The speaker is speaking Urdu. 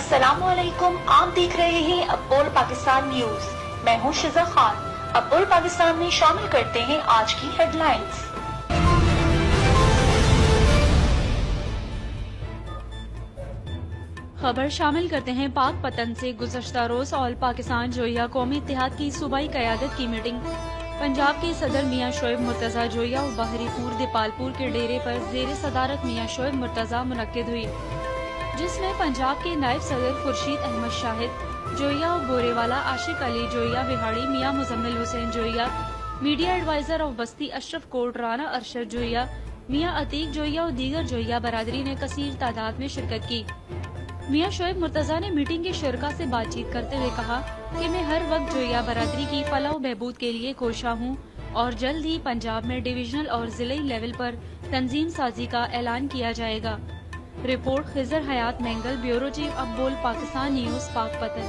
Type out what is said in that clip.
السلام علیکم، آپ دیکھ رہے ہیں اب بول پاکستان نیوز۔ میں ہوں شزا خان۔ اب بول پاکستان میں شامل کرتے ہیں آج کی ہیڈ لائنز۔ خبر شامل کرتے ہیں پاک پتن سے۔ گزشتہ روز آل پاکستان جوئیہ قومی اتحاد کی صوبائی قیادت کی میٹنگ پنجاب کے صدر میاں شعیب مرتضیٰ جوئیہ اور بحری پور دیپالپور کے ڈیرے پر زیر صدارت میاں شعیب مرتضیٰ منعقد ہوئی، جس میں پنجاب کے نائب صدر خورشید احمد شاہد جوئیہ اور بورے والا عاشق علی جوئیہ بہاڑی، میاں مزمل حسین جوئیہ میڈیا ایڈوائزر آف بستی، اشرف کوٹ رانا ارشد جوئیہ، میاں عتیق جوئیہ اور دیگر جوئیہ برادری نے کثیر تعداد میں شرکت کی۔ میاں شعیب مرتضیٰ نے میٹنگ کے شرکاء سے بات چیت کرتے ہوئے کہا کہ میں ہر وقت جوئیہ برادری کی فلاح و بہبود کے لیے کوشاں ہوں اور جلد ہی پنجاب میں ڈویژنل اور ضلعی لیول پر تنظیم سازی کا اعلان کیا جائے گا۔ رپورٹ خضر حیات مینگل، بیورو چیف اب بول پاکستان نیوز، پاک پتن۔